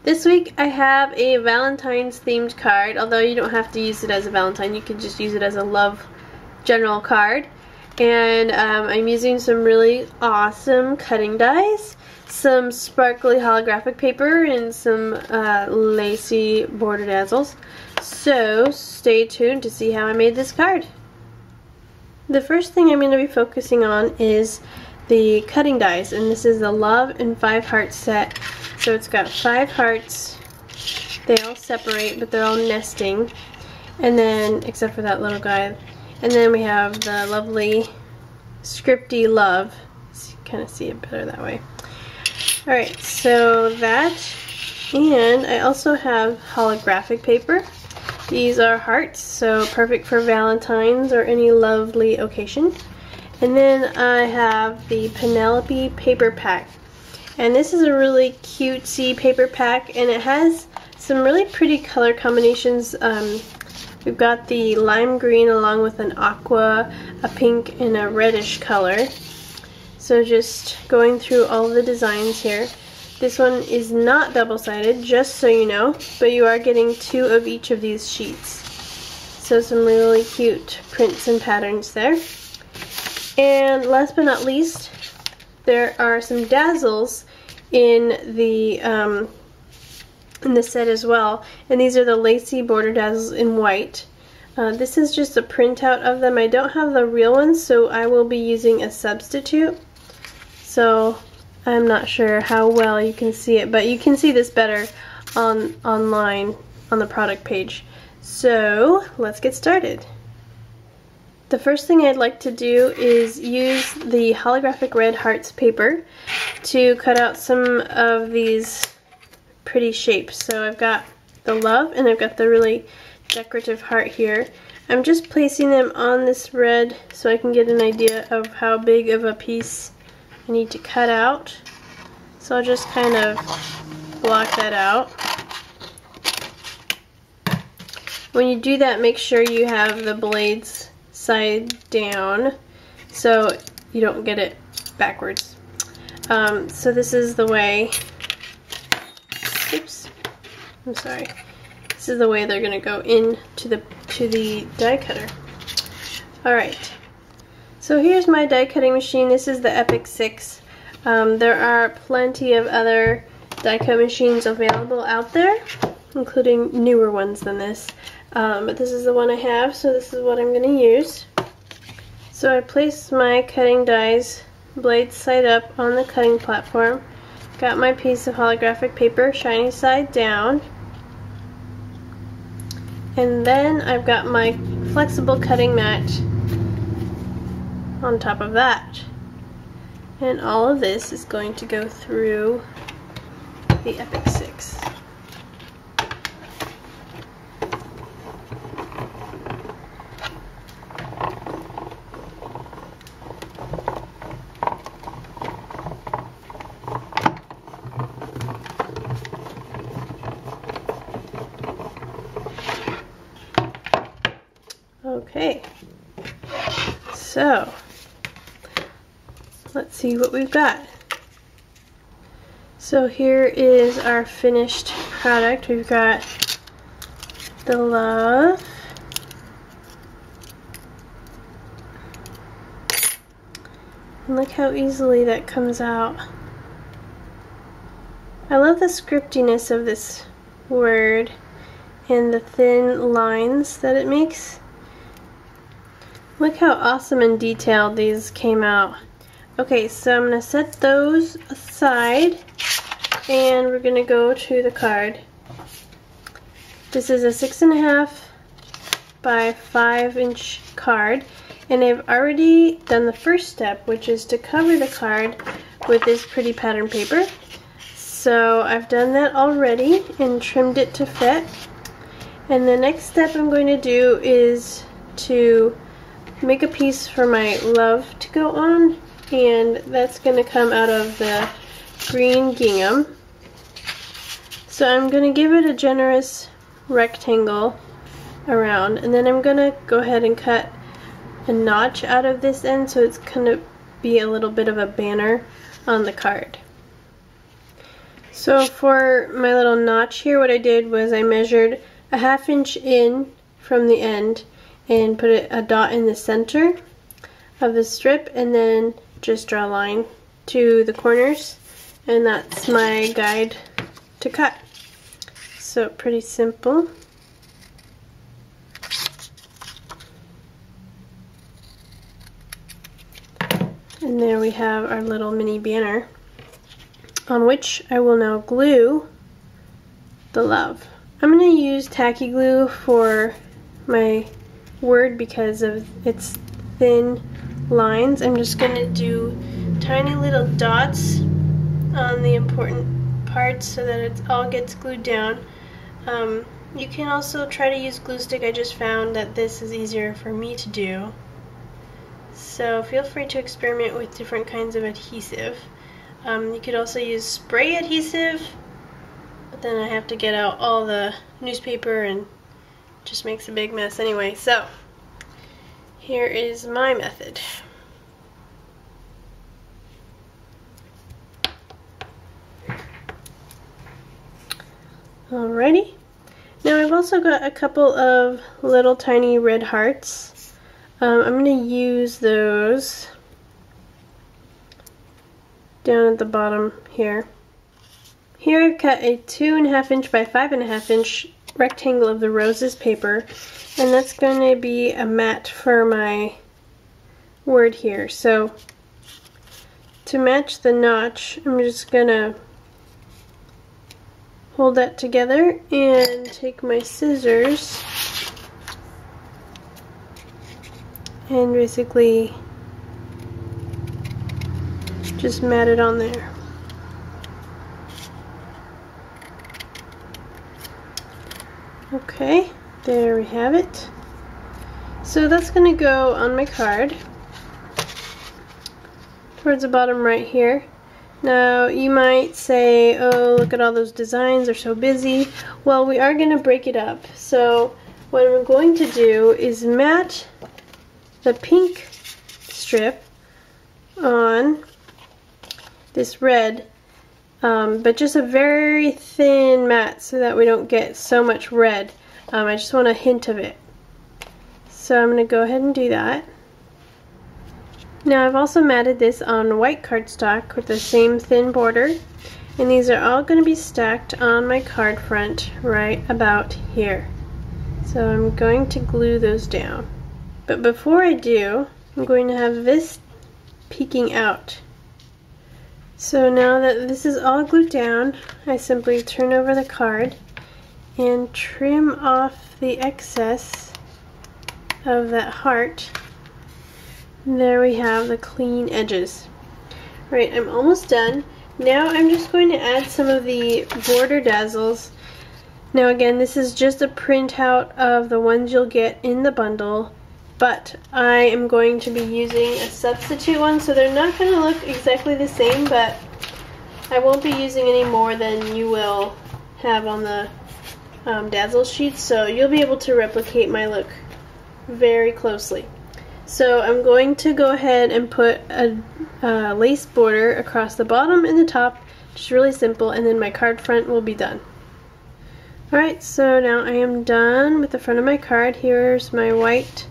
This week I have a Valentine's themed card, although you don't have to use it as a Valentine, you can just use it as a love general card. And I'm using some really awesome cutting dies, some sparkly holographic paper, and some lacy border dazzles. So stay tuned to see how I made this card. The first thing I'm going to be focusing on is the cutting dies, and this is the Love and 5 Hearts set. So it's got 5 hearts. They all separate, but they're all nesting. And then, except for that little guy. And then we have the lovely scripty love. So you kind of see it better that way. Alright, so that. And I also have holographic paper. These are hearts, so perfect for Valentine's or any lovely occasion. And then I have the Penelope paper pack. And this is a really cutesy paper pack, and it has some really pretty color combinations. We've got the lime green along with an aqua, a pink, and a reddish color. So just going through all the designs here. This one is not double-sided, just so you know, but you are getting 2 of each of these sheets. So some really cute prints and patterns there. And last but not least, there are some dazzles in the set as well, and these are the lacy border dazzles in white. This is just a printout of them. I don't have the real ones, so I will be using a substitute. So I'm not sure how well you can see it, but you can see this better online on the product page. So let's get started. The first thing I'd like to do is use the holographic red hearts paper to cut out some of these pretty shapes. So I've got the love and I've got the really decorative heart here. I'm just placing them on this red so I can get an idea of how big of a piece I need to cut out. So I'll just kind of block that out. When you do that, make sure you have the blades side down so you don't get it backwards. So this is the way, oops, I'm sorry. This is the way they're gonna go into the die cutter. Alright, so here's my die cutting machine. This is the Epic 6. There are plenty of other die cut machines available out there, including newer ones than this. But this is the one I have, so this is what I'm going to use. So I placed my cutting dies, blades side up, on the cutting platform. Got my piece of holographic paper, shiny side down. And then I've got my flexible cutting mat on top of that. And all of this is going to go through the Epic 6. Okay, so let's see what we've got. So here is our finished product. We've got the love, and look how easily that comes out. I love the scriptiness of this word and the thin lines that it makes. Look how awesome and detailed these came out. Okay, so I'm going to set those aside and we're going to go to the card. This is a 6.5 by 5-inch card, and I've already done the first step, which is to cover the card with this pretty pattern paper. So I've done that already and trimmed it to fit. And the next step I'm going to do is to make a piece for my love to go on, and that's going to come out of the green gingham. So I'm going to give it a generous rectangle around, and then I'm going to go ahead and cut a notch out of this end so it's going to be a little bit of a banner on the card. So for my little notch here, what I did was I measured a 1/2 inch in from the end and put a dot in the center of the strip, and then just draw a line to the corners, and that's my guide to cut. So pretty simple. And there we have our little mini banner, on which I will now glue the love. I'm going to use tacky glue for my word because of its thin lines. I'm just going to do tiny little dots on the important parts so that it all gets glued down. You can also try to use glue stick. I just found that this is easier for me to do. So feel free to experiment with different kinds of adhesive. You could also use spray adhesive, but then I have to get out all the newspaper and it just makes a big mess anyway. So here is my method. Alrighty. Now I've also got a couple of little tiny red hearts. I'm going to use those down at the bottom here. Here I've cut a 2.5 inch by 5.5 inch rectangle of the roses paper, and that's going to be a mat for my word here. So to match the notch, I'm just going to hold that together and take my scissors and basically just mat it on there. Okay, there we have it. So that's going to go on my card towards the bottom right here. Now you might say, oh, look at all those designs, they're so busy. Well, we are going to break it up. So what I'm going to do is mat the pink strip on this red, but just a very thin mat so that we don't get so much red. I just want a hint of it. So I'm going to go ahead and do that. Now I've also matted this on white cardstock with the same thin border, and these are all going to be stacked on my card front right about here. So I'm going to glue those down. But before I do, I'm going to have this peeking out. So now that this is all glued down, I simply turn over the card and trim off the excess of that heart. And there we have the clean edges. Right, I'm almost done. Now I'm just going to add some of the border dazzles. Now again, this is just a printout of the ones you'll get in the bundle, but I am going to be using a substitute one, so they're not going to look exactly the same, but I won't be using any more than you will have on the dazzle sheets, so you'll be able to replicate my look very closely. So I'm going to go ahead and put a lace border across the bottom and the top, just really simple, and then my card front will be done. Alright, so now I am done with the front of my card. Here's my white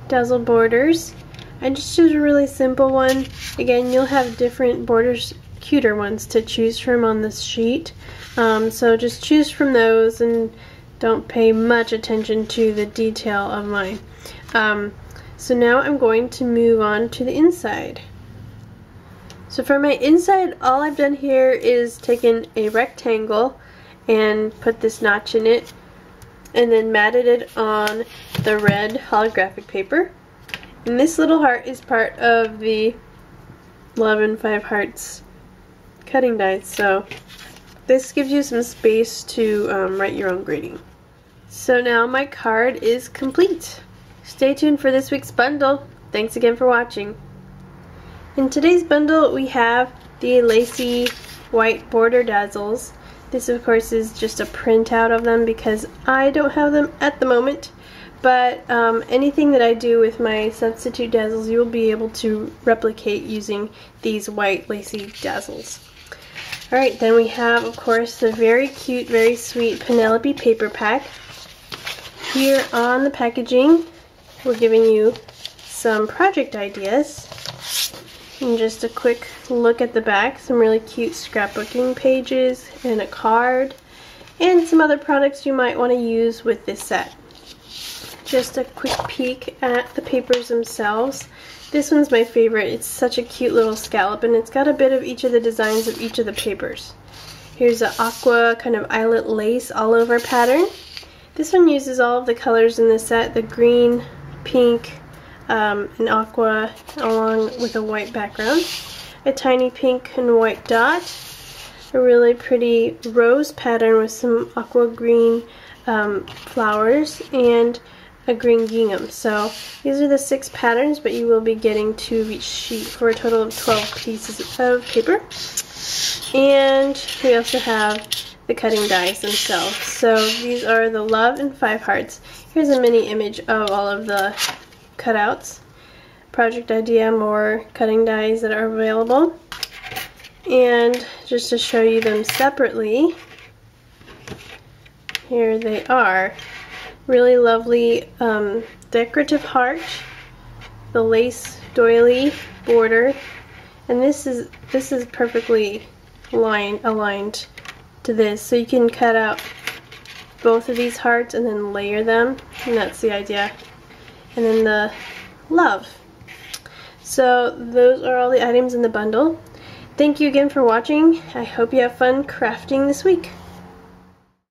dazzle borders. I just choose a really simple one. Again, you'll have different borders, cuter ones to choose from on this sheet. So just choose from those and don't pay much attention to the detail of mine. So now I'm going to move on to the inside. So for my inside, all I've done here is taken a rectangle and put this notch in it and then matted it on the red holographic paper. And this little heart is part of the Love and 5 Hearts cutting dies, so this gives you some space to write your own greeting. So now my card is complete. Stay tuned for this week's bundle. Thanks again for watching. In today's bundle we have the lacy white border dazzles. This of course is just a printout of them because I don't have them at the moment, but anything that I do with my substitute dazzles you will be able to replicate using these white lacy dazzles. Alright, then we have, of course, the very cute, very sweet Penelope paper pack. Here on the packaging, we're giving you some project ideas. And just a quick look at the back, some really cute scrapbooking pages and a card, and some other products you might want to use with this set. Just a quick peek at the papers themselves. This one's my favorite. It's such a cute little scallop, and it's got a bit of each of the designs of each of the papers. Here's an aqua kind of eyelet lace all over pattern. This one uses all of the colors in the set, the green, pink, and aqua, along with a white background. A tiny pink and white dot. A really pretty rose pattern with some aqua green flowers, and a green gingham. So these are the 6 patterns, but you will be getting 2 of each sheet for a total of 12 pieces of paper. And we also have the cutting dies themselves. So these are the love and 5 hearts. Here's a mini image of all of the cutouts. Project idea, more cutting dies that are available. And just to show you them separately, here they are. Really lovely decorative heart, the lace doily border, and this is perfectly aligned to this, so you can cut out both of these hearts and then layer them, and that's the idea. And then the love. So those are all the items in the bundle. Thank you again for watching. I hope you have fun crafting this week.